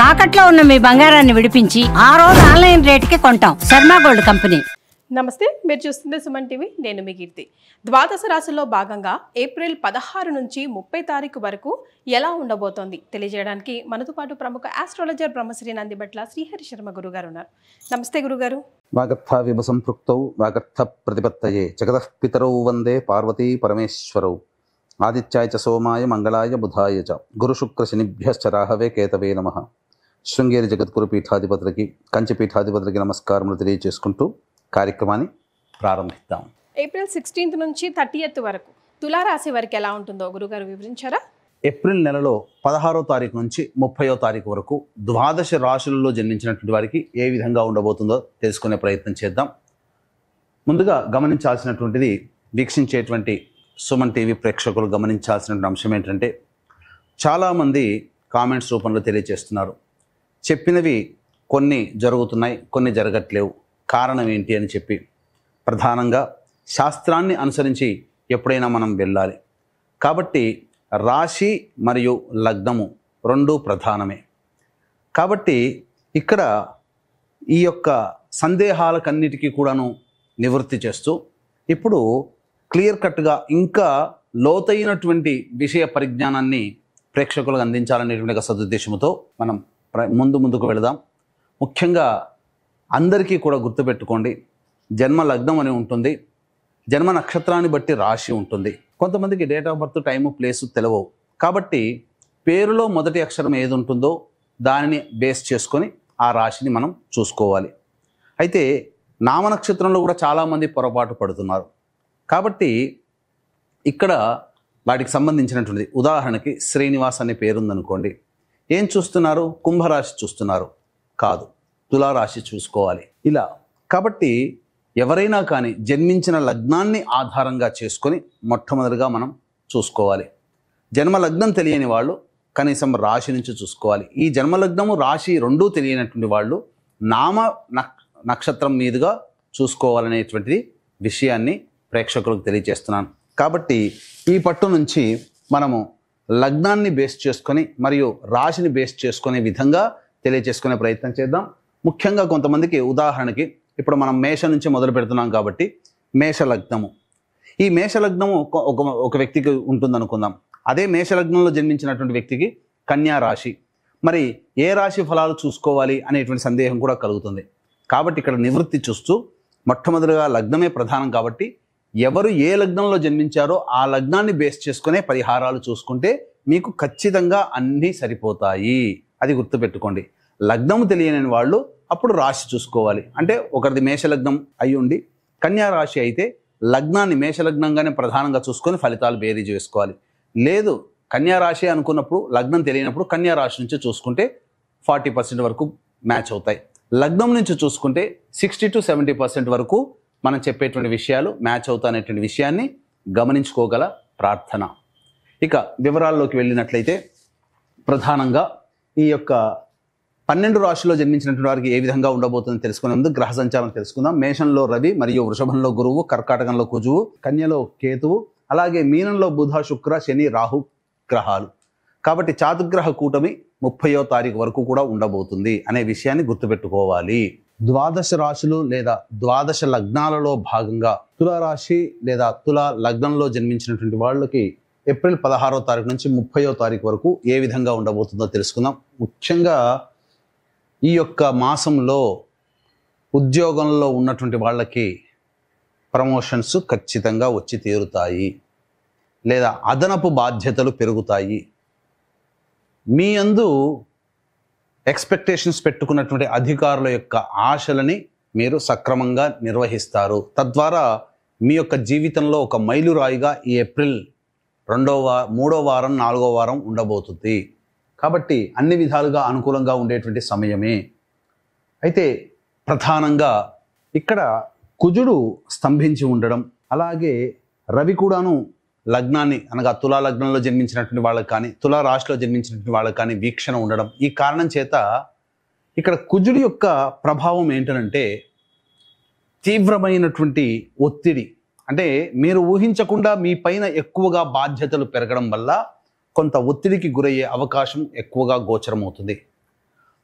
తాకట్లో ఉన్న మీ బంగారాన్ని విడిపించి ఆ రోజు ఆన్లైన్ రేటుకి కొంటాం. Sharma gold company. నమస్తే, మీరు చూస్తుంది సుమన్ టీవీ. నేను మీ కీర్తి. ద్వాదశ రాశుల్లో భాగంగా ఏప్రిల్ 16 నుంచి 30 తారీఖు వరకు ఎలా ఉండబోతోంది తెలియజేయడానికి మనతో పాటు ప్రముఖ ఆస్ట్రాలజర్ బ్రహ్మశ్రీ నందిబట్ల శ్రీహరి శర్మ గురుగారు ఉన్నారు. నమస్తే గురుగారు. వాగర్థ విభసంపృక్తౌ వాగర్థ ప్రతిపత్తయే జగతః పితరౌ వందే పార్వతీ పరమేశ్వరౌ ఆదిత్యాయ చ సోమాయ మంగళాయ బుధాయ చ గురు శుక్ర శనిభ్యశ్చ రాహవే కేతవే నమః. శృంగేరి జగద్గురు పీఠాధిపతులకి కంచి పీఠాధిపతులకి నమస్కారములు తెలియజేసుకుంటూ కార్యక్రమాన్ని ప్రారంభిద్దాం. ఏప్రిల్ 16 నుంచి 30 వరకు తులారాశి వారికి ఎలా ఉంటుందో గురుగారు వివరించారా? ఏప్రిల్ నెలలో 16వ తారీఖు నుంచి 30వ తారీఖు వరకు ద్వాదశ రాశులలో జన్మించినటువంటి వారికి ఏ విధంగా ఉండబోతుందో తెలుసుకునే ప్రయత్నం చేద్దాం. ముందుగా గమనించాల్సినటువంటిది, వీక్షించేటువంటి సుమన్ టీవీ ప్రేక్షకులు గమనించాల్సినటువంటి అంశం ఏంటంటే, చాలామంది కామెంట్స్ రూపంలో తెలియజేస్తున్నారు, చెప్పినవి కొన్ని జరుగుతున్నాయి, కొన్ని జరగట్లేవు, కారణం ఏంటి అని చెప్పి. ప్రధానంగా శాస్త్రాన్ని అనుసరించి ఎప్పుడైనా మనం వెళ్ళాలి కాబట్టి రాశి మరియు లగ్నము రెండూ ప్రధానమే. కాబట్టి ఇక్కడ ఈ యొక్క సందేహాలకన్నిటికీ కూడాను నివృత్తి చేస్తూ ఇప్పుడు క్లియర్ కట్గా ఇంకా లోతైనటువంటి విషయ పరిజ్ఞానాన్ని ప్రేక్షకులకు అందించాలనేటువంటి సదుద్దేశంతో మనం ముందుకు వెళదాం. ముఖ్యంగా అందరికీ కూడా గుర్తుపెట్టుకోండి, జన్మ లగ్నం అని ఉంటుంది, జన్మ నక్షత్రాన్ని బట్టి రాశి ఉంటుంది. కొంతమందికి date of birth, time, place తెలియవు. కాబట్టి పేరులో మొదటి అక్షరం ఏది ఉంటుందో దానిని బేస్ చేసుకొని ఆ రాశిని మనం చూసుకోవాలి. అయితే నామనక్షత్రంలో కూడా చాలామంది పొరపాటు పడుతున్నారు. కాబట్టి ఇక్కడ వాటికి సంబంధించినటువంటిది, ఉదాహరణకి శ్రీనివాస్ అనే పేరుందనుకోండి, ఏం చూస్తున్నారు? కుంభరాశి చూస్తున్నారు, కాదు, తులారాశి చూసుకోవాలి. ఇలా కాబట్టి ఎవరైనా కానీ జన్మించిన లగ్నాన్ని ఆధారంగా చేసుకొని మొట్టమొదటిగా మనం చూసుకోవాలి. జన్మ లగ్నం తెలియని వాళ్ళు కనీసం రాశి నుంచి చూసుకోవాలి. ఈ జన్మలగ్నము రాశి రెండూ తెలియనటువంటి వాళ్ళు నామ నక్షత్రం మీదుగా చూసుకోవాలనేటువంటిది విషయాన్ని ప్రేక్షకులకు తెలియజేస్తున్నాను. కాబట్టి ఈ పట్టు నుంచి మనము లగ్నాన్ని బేస్ చేసుకొని మరియు రాశిని బేస్ చేసుకునే విధంగా తెలియజేసుకునే ప్రయత్నం చేద్దాం. ముఖ్యంగా కొంతమందికి, ఉదాహరణకి ఇప్పుడు మనం మేష నుంచి మొదలు పెడుతున్నాం కాబట్టి మేషలగ్నము, ఈ మేషలగ్నము ఒక వ్యక్తికి ఉంటుందనుకుందాం. అదే మేషలగ్నంలో జన్మించినటువంటి వ్యక్తికి కన్యా రాశి, మరి ఏ రాశి ఫలాలు చూసుకోవాలి అనేటువంటి సందేహం కూడా కలుగుతుంది. కాబట్టి ఇక్కడ నివృత్తి చూస్తూ మొట్టమొదటిగా లగ్నమే ప్రధానం కాబట్టి ఎవరు ఏ లగ్నంలో జన్మించారో ఆ లగ్నాన్ని బేస్ చేసుకునే పరిహారాలు చూసుకుంటే మీకు ఖచ్చితంగా అన్నీ సరిపోతాయి. అది గుర్తుపెట్టుకోండి. లగ్నము తెలియని వాళ్ళు అప్పుడు రాశి చూసుకోవాలి. అంటే ఒకరిది మేషలగ్నం అయి ఉండి కన్యా రాశి అయితే లగ్నాన్ని మేషలగ్నంగానే ప్రధానంగా చూసుకొని ఫలితాలు బేరీజు వేసుకోవాలి. లేదు కన్యా రాశి అనుకున్నప్పుడు లగ్నం తెలియనప్పుడు కన్యా రాశి నుంచి చూసుకుంటే 40% వరకు మ్యాచ్ అవుతాయి. లగ్నం నుంచి చూసుకుంటే 60 to 70% వరకు మనం చెప్పేటువంటి విషయాలు మ్యాచ్ అవుతాయనేటువంటి విషయాన్ని గమనించుకోగల ప్రార్థన. ఇక వివరాల్లోకి వెళ్ళినట్లయితే ప్రధానంగా ఈ యొక్క 12 రాశిలో జన్మించినటువంటి వారికి ఏ విధంగా ఉండబోతుందో తెలుసుకునే ముందు గ్రహ సంచారం తెలుసుకుందాం. మేషంలో రవి మరియు వృషభంలో గురువు, కర్కాటకంలో కుజువు, కన్యలో కేతువు, అలాగే మీనంలో బుధ, శుక్ర, శని, రాహు గ్రహాలు. కాబట్టి చాతుర్గ్రహ కూటమి 30వ తారీఖు వరకు కూడా ఉండబోతుంది అనే విషయాన్ని గుర్తుపెట్టుకోవాలి. ద్వాదశ రాశులు లేదా ద్వాదశ లగ్నాలలో భాగంగా తులారాశి లేదా తులా లగ్నంలో జన్మించినటువంటి వాళ్ళకి ఏప్రిల్ 16వ తారీఖు నుంచి 30వ తారీఖు వరకు ఏ విధంగా ఉండబోతుందో తెలుసుకుందాం. ముఖ్యంగా ఈ యొక్క మాసంలో ఉద్యోగంలో ఉన్నటువంటి వాళ్ళకి ప్రమోషన్స్ ఖచ్చితంగా వచ్చి తీరుతాయి, లేదా అదనపు బాధ్యతలు పెరుగుతాయి. మీ యందు ఎక్స్పెక్టేషన్స్ పెట్టుకున్నటువంటి అధికారుల యొక్క ఆశలని మీరు సక్రమంగా నిర్వహిస్తారు. తద్వారా మీ యొక్క జీవితంలో ఒక మైలురాయిగా ఈ ఏప్రిల్ 3వ వారం 4వ వారం ఉండబోతుంది. కాబట్టి అన్ని విధాలుగా అనుకూలంగా ఉండేటువంటి సమయమే. అయితే ప్రధానంగా ఇక్కడ కుజుడు స్తంభించి ఉండడం, అలాగే రవి కూడాను లగ్నాన్ని అనగా తులా లగ్నంలో జన్మించినటువంటి వాళ్ళకి కానీ తులా రాశిలో జన్మించినటువంటి వాళ్ళకి కానీ వీక్షణ ఉండడం, ఈ కారణం చేత ఇక్కడ కుజుడి యొక్క ప్రభావం ఏంటంటే తీవ్రమైనటువంటి ఒత్తిడి, అంటే మీరు ఊహించకుండా మీ పైన ఎక్కువగా బాధ్యతలు పెరగడం వల్ల కొంత ఒత్తిడికి గురయ్యే అవకాశం ఎక్కువగా గోచరమవుతుంది.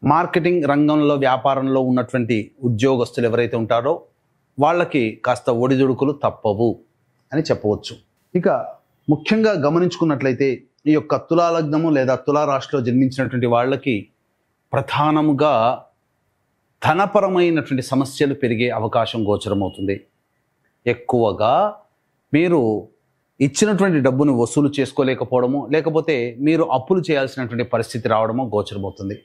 మార్కెటింగ్ రంగంలో వ్యాపారంలో ఉన్నటువంటి ఉద్యోగస్తులు ఎవరైతే ఉంటారో వాళ్ళకి కాస్త ఒడిదుడుకులు తప్పవు అని చెప్పవచ్చు. ఇక ముఖ్యంగా గమనించుకున్నట్లయితే ఈ యొక్క తులా లగ్నము లేదా తులా రాశిలో జన్మించినటువంటి వాళ్ళకి ప్రధానముగా ధనపరమైనటువంటి సమస్యలు పెరిగే అవకాశం గోచరమవుతుంది. ఎక్కువగా మీరు ఇచ్చినటువంటి డబ్బును వసూలు చేసుకోలేకపోవడము, లేకపోతే మీరు అప్పులు చేయాల్సినటువంటి పరిస్థితి రావడము గోచరమవుతుంది.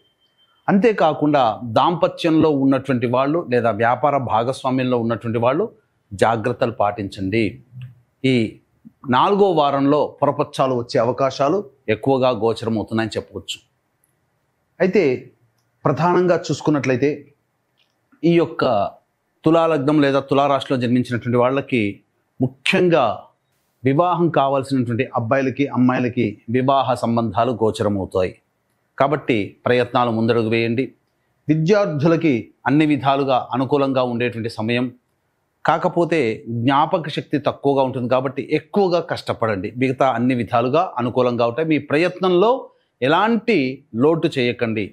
అంతేకాకుండా దాంపత్యంలో ఉన్నటువంటి వాళ్ళు లేదా వ్యాపార భాగస్వామ్యంలో ఉన్నటువంటి వాళ్ళు జాగ్రత్తలు పాటించండి. ఈ 4వ వారంలో పొరపచ్చాలు వచ్చే అవకాశాలు ఎక్కువగా గోచరమవుతున్నాయని చెప్పవచ్చు. అయితే ప్రధానంగా చూసుకున్నట్లయితే ఈ యొక్క తులా లగ్నం లేదా తులా రాశిలో జన్మించినటువంటి వాళ్ళకి ముఖ్యంగా వివాహం కావాల్సినటువంటి అబ్బాయిలకి అమ్మాయిలకి వివాహ సంబంధాలు గోచరమవుతాయి. కాబట్టి ప్రయత్నాలు ముందడుగు వేయండి. విద్యార్థులకి అన్ని విధాలుగా అనుకూలంగా ఉండేటువంటి సమయం. కాకపోతే జ్ఞాపక శక్తి తక్కువగా ఉంటుంది కాబట్టి ఎక్కువగా కష్టపడండి. మిగతా అన్ని విధాలుగా అనుకూలంగా ఉంటాయి. మీ ప్రయత్నంలో ఎలాంటి లోటు చేయకండి.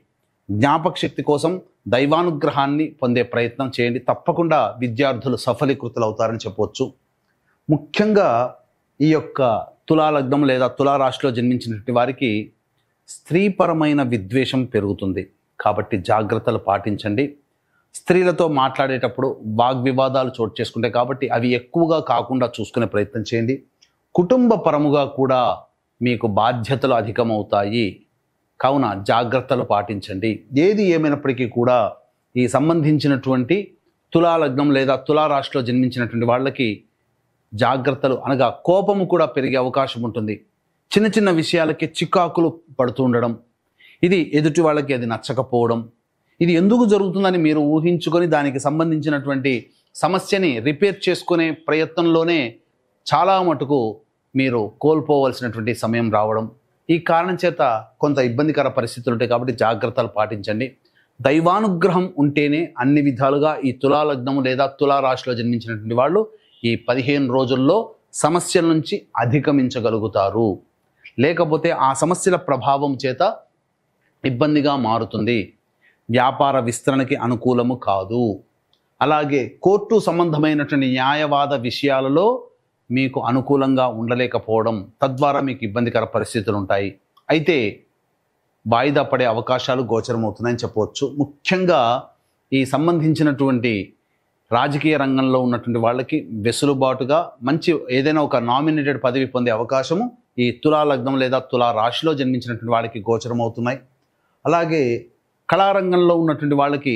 జ్ఞాపక శక్తి కోసం దైవానుగ్రహాన్ని పొందే ప్రయత్నం చేయండి. తప్పకుండా విద్యార్థులు సఫలీకృతులు అవుతారని చెప్పవచ్చు. ముఖ్యంగా ఈ యొక్క తులా లగ్నం లేదా తులా రాశిలో జన్మించినటువంటి వారికి స్త్రీపరమైన విద్వేషం పెరుగుతుంది. కాబట్టి జాగ్రత్తలు పాటించండి. స్త్రీలతో మాట్లాడేటప్పుడు వాగ్వివాదాలు చోటు చేసుకుంటాయి కాబట్టి అవి ఎక్కువగా కాకుండా చూసుకునే ప్రయత్నం చేయండి. కుటుంబ పరముగా కూడా మీకు బాధ్యతలు అధికమవుతాయి. కావున జాగ్రత్తలు పాటించండి. ఏది ఏమైనప్పటికీ కూడా ఈ సంబంధించినటువంటి తులా లగ్నం లేదా తులా రాశిలో జన్మించినటువంటి వాళ్ళకి జాగ్రత్తలు అనగా కోపము కూడా పెరిగే అవకాశం ఉంటుంది. చిన్న చిన్న విషయాలకి చికాకులు పడుతూ ఉండడం, ఇది ఎదుటి వాళ్ళకి అది నచ్చకపోవడం, ఇది ఎందుకు జరుగుతుందని మీరు ఊహించుకొని దానికి సంబంధించినటువంటి సమస్యని రిపేర్ చేసుకునే ప్రయత్నంలోనే చాలా మటుకు మీరు కోల్పోవలసినటువంటి సమయం రావడం, ఈ కారణం చేత కొంత ఇబ్బందికర పరిస్థితులు ఉంటాయి. కాబట్టి జాగ్రత్తలు పాటించండి. దైవానుగ్రహం ఉంటేనే అన్ని విధాలుగా ఈ తులా లగ్నము లేదా తులా రాశిలో జన్మించినటువంటి వాళ్ళు ఈ 15 రోజుల్లో సమస్యల నుంచి అధిగమించగలుగుతారు. లేకపోతే ఆ సమస్యల ప్రభావం చేత ఇబ్బందిగా మారుతుంది. వ్యాపార విస్తరణకి అనుకూలము కాదు. అలాగే కోర్టు సంబంధమైనటువంటి న్యాయవాద విషయాలలో మీకు అనుకూలంగా ఉండలేకపోవడం, తద్వారా మీకు ఇబ్బందికర పరిస్థితులు ఉంటాయి. అయితే వాయిదా పడే అవకాశాలు గోచరమవుతున్నాయని చెప్పవచ్చు. ముఖ్యంగా ఈ సంబంధించినటువంటి రాజకీయ రంగంలో ఉన్నటువంటి వాళ్ళకి వెసులుబాటుగా మంచి ఏదైనా ఒక నామినేటెడ్ పదవి పొందే అవకాశము ఈ తులా లగ్నం లేదా తులా రాశిలో జన్మించినటువంటి వాళ్ళకి గోచరమవుతున్నాయి. అలాగే కళారంగంలో ఉన్నటువంటి వాళ్ళకి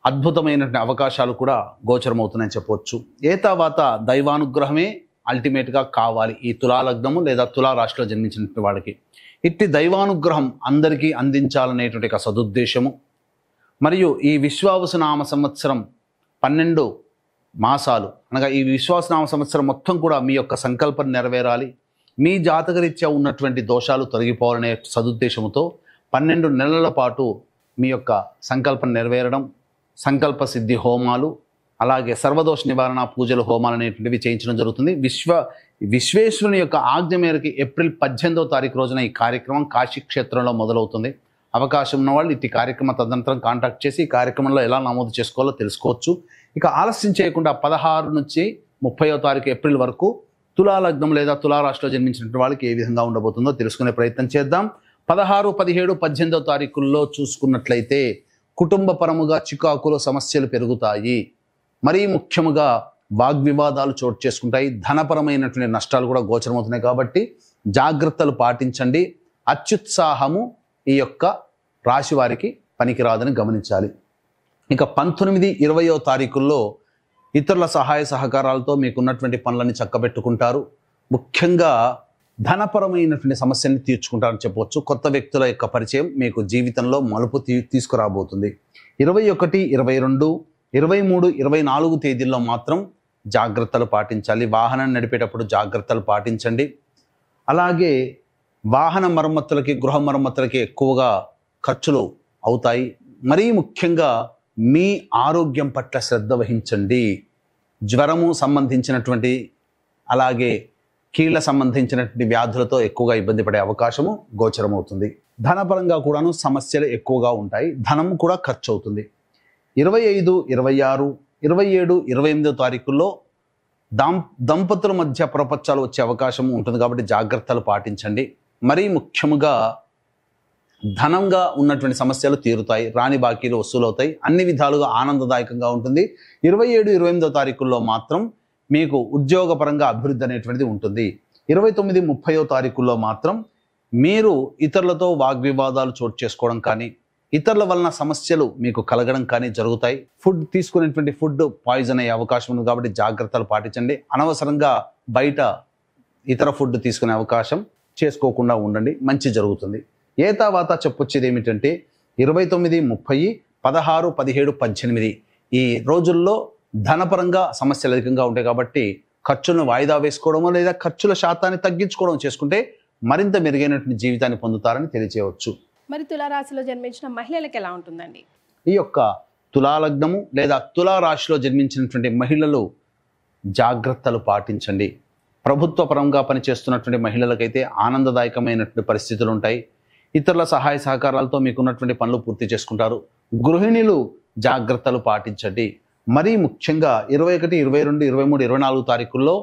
అద్భుతమైనటువంటి అవకాశాలు కూడా గోచరమవుతున్నాయని చెప్పవచ్చు. ఏతావాత దైవానుగ్రహమే అల్టిమేట్గా కావాలి ఈ తులా లగ్నము లేదా తులా రాశిలో జన్మించినటువంటి వాళ్ళకి. ఇట్టి దైవానుగ్రహం అందరికీ అందించాలనేటువంటి ఒక సదుద్దేశము మరియు ఈ విశ్వావసునామ సంవత్సరం 12 మాసాలు అనగా ఈ విశ్వాసనామ సంవత్సరం మొత్తం కూడా మీ యొక్క సంకల్పం నెరవేరాలి, మీ జాతకరీత్యా ఉన్నటువంటి దోషాలు తొలగిపోవాలనే సదుద్దేశంతో 12 నెలల పాటు మీ యొక్క సంకల్పం నెరవేరడం, సంకల్ప సిద్ధి హోమాలు, అలాగే సర్వదోష నివారణ పూజలు హోమాలు అనేటువంటివి చేయించడం జరుగుతుంది. విశ్వేశ్వరుని యొక్క ఆజ్ఞ మేరకు ఏప్రిల్ 18వ తారీఖు రోజున ఈ కార్యక్రమం కాశీ క్షేత్రంలో మొదలవుతుంది. అవకాశం ఉన్న వాళ్ళు ఇట్టి కార్యక్రమ తదనంతరం కాంటాక్ట్ చేసి ఈ కార్యక్రమంలో ఎలా నమోదు చేసుకోవాలో తెలుసుకోవచ్చు. ఇక ఆలస్యం చేయకుండా 16 నుంచి 30వ తారీఖు ఏప్రిల్ వరకు తులా లగ్నం లేదా తులా రాశిలో జన్మించినటువంటి వాళ్ళకి ఏ విధంగా ఉండబోతుందో తెలుసుకునే ప్రయత్నం చేద్దాం. 16, 17, 18వ తారీఖుల్లో చూసుకున్నట్లయితే కుటుంబ పరముగా చికాకులు సమస్యలు పెరుగుతాయి. మరీ ముఖ్యముగా వాగ్వివాదాలు చోటు చేసుకుంటాయి. ధనపరమైనటువంటి నష్టాలు కూడా గోచరమవుతున్నాయి. కాబట్టి జాగ్రత్తలు పాటించండి. అత్యుత్సాహము ఈ యొక్క రాశి వారికి పనికిరాదని గమనించాలి. ఇక 19, 20వ తారీఖుల్లో ఇతరుల సహాయ సహకారాలతో మీకున్నటువంటి పనులని చక్కబెట్టుకుంటారు. ముఖ్యంగా ధనపరమైనటువంటి సమస్యని తీర్చుకుంటారని చెప్పవచ్చు. కొత్త వ్యక్తుల యొక్క పరిచయం మీకు జీవితంలో మలుపు తీసుకురాబోతుంది. 21, 22, 23, 24 తేదీల్లో మాత్రం జాగ్రత్తలు పాటించాలి. వాహనం నడిపేటప్పుడు జాగ్రత్తలు పాటించండి. అలాగే వాహన మరమ్మతులకి గృహ మరమ్మతులకి ఎక్కువగా ఖర్చులు అవుతాయి. మరీ ముఖ్యంగా మీ ఆరోగ్యం పట్ల శ్రద్ధ వహించండి. జ్వరము సంబంధించినటువంటి అలాగే కీళ్ళ సంబంధించినటువంటి వ్యాధులతో ఎక్కువగా ఇబ్బంది పడే అవకాశము గోచరమవుతుంది. ధనపరంగా కూడాను సమస్యలు ఎక్కువగా ఉంటాయి, ధనం కూడా ఖర్చు అవుతుంది. 25, 26, 27, 28 తారీఖుల్లో దంపతుల మధ్య ప్రపంచాలు వచ్చే అవకాశం ఉంటుంది కాబట్టి జాగ్రత్తలు పాటించండి. మరీ ముఖ్యముగా ధనంగా ఉన్నటువంటి సమస్యలు తీరుతాయి, రాని బాకీలు వసూలవుతాయి, అన్ని విధాలుగా ఆనందదాయకంగా ఉంటుంది. 27, 28 తారీఖుల్లో మాత్రం మీకు ఉద్యోగపరంగా అభివృద్ధి అనేటువంటిది ఉంటుంది. 29, 30 తారీఖుల్లో మాత్రం మీరు ఇతరులతో వాగ్వివాదాలు చోటు చేసుకోవడం కానీ, ఇతరుల వలన సమస్యలు మీకు కలగడం కానీ జరుగుతాయి. ఫుడ్ తీసుకునేటువంటి ఫుడ్ పాయిజన్ అయ్యే అవకాశం ఉంది కాబట్టి జాగ్రత్తలు పాటించండి. అనవసరంగా బయట ఇతర ఫుడ్ తీసుకునే అవకాశం చేసుకోకుండా ఉండండి, మంచి జరుగుతుంది. ఏ తర్వాత చెప్పొచ్చేది ఏమిటంటే 29, 30, 16, 17, 18 ఈ రోజుల్లో ధనపరంగా సమస్యలు అధికంగా ఉంటాయి కాబట్టి ఖర్చులను వాయిదా వేసుకోవడమో లేదా ఖర్చుల శాతాన్ని తగ్గించుకోవడం చేసుకుంటే మరింత మెరుగైనటువంటి జీవితాన్ని పొందుతారని తెలియజేయవచ్చు. మరి తులారాశిలో జన్మించిన మహిళలకు ఎలా ఉంటుందండి? ఈ యొక్క తులాలగ్నము లేదా తులారాశిలో జన్మించినటువంటి మహిళలు జాగ్రత్తలు పాటించండి. ప్రభుత్వ పరంగా పనిచేస్తున్నటువంటి మహిళలకైతే ఆనందదాయకమైనటువంటి పరిస్థితులు ఉంటాయి. ఇతరుల సహాయ సహకారాలతో మీకున్నటువంటి పనులు పూర్తి చేసుకుంటారు. గృహిణులు జాగ్రత్తలు పాటించండి. మరీ ముఖ్యంగా 21, 22, 23, 24 తారీఖుల్లో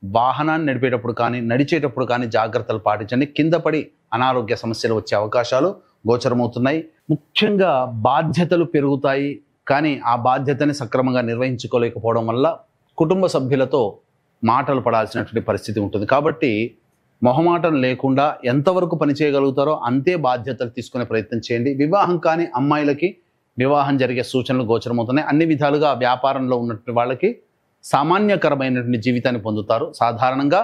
వాహనాన్ని నడిపేటప్పుడు కానీ నడిచేటప్పుడు కానీ జాగ్రత్తలు పాటించండి. కింద పడి అనారోగ్య సమస్యలు వచ్చే అవకాశాలు గోచరమవుతున్నాయి. ముఖ్యంగా బాధ్యతలు పెరుగుతాయి, కానీ ఆ బాధ్యతని సక్రమంగా నిర్వహించుకోలేకపోవడం వల్ల కుటుంబ సభ్యులతో మాటలు పడాల్సినటువంటి పరిస్థితి ఉంటుంది. కాబట్టి మొహమాటం లేకుండా ఎంతవరకు పని చేయగలుగుతారో అంతే బాధ్యతలు తీసుకునే ప్రయత్నం చేయండి. వివాహం కాని అమ్మాయిలకి వివాహం జరిగే సూచనలు గోచరమవుతున్నాయి. అన్ని విధాలుగా వ్యాపారంలో ఉన్నటువంటి వాళ్ళకి సామాన్యకరమైనటువంటి జీవితాన్ని పొందుతారు. సాధారణంగా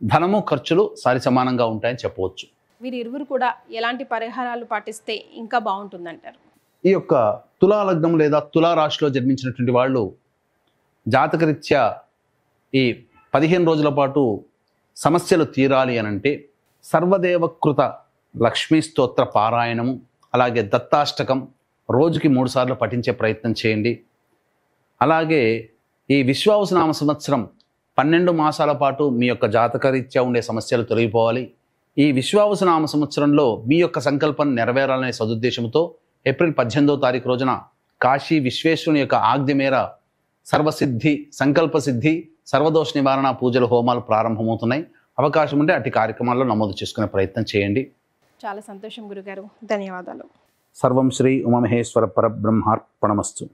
ధనము ఖర్చులు సరిసమానంగా ఉంటాయని చెప్పవచ్చు. వీరిరువురు కూడా ఎలాంటి పరిహారాలు పాటిస్తే ఇంకా బాగుంటుందంటారు? ఈ యొక్క తులాలగ్నం లేదా తులారాశిలో జన్మించినటువంటి వాళ్ళు జాతకరీత్యా ఈ 15 రోజుల పాటు సమస్యలు తీరాలి అనంటే సర్వదేవకృత లక్ష్మీ స్తోత్ర పారాయణము, అలాగే దత్తాష్టకం రోజుకి 3 సార్లు పఠించే ప్రయత్నం చేయండి. అలాగే ఈ విశ్వావసునామ సంవత్సరం 12 మాసాల పాటు మీ యొక్క జాతకరీత్యా ఉండే సమస్యలు తొలగిపోవాలి. ఈ విశ్వావసునామ సంవత్సరంలో మీ యొక్క సంకల్పం నెరవేరాలనే సదుద్దేశంతో ఏప్రిల్ 18వ తారీఖు రోజున కాశీ విశ్వేశ్వరుని యొక్క ఆజ్ఞ మేర సర్వసిద్ధి, సంకల్పసిద్ధి, సర్వదోష నివారణ పూజలు, హోమాలు ప్రారంభమవుతున్నాయి. అవకాశం ఉంటే అట్టి కార్యక్రమాల్లో నమోదు చేసుకునే ప్రయత్నం చేయండి. చాలా సంతోషం గురుగారు, ధన్యవాదాలు. సర్వం శ్రీ ఉమామహేశ్వర పరబ్రహ్మార్పణమస్తు.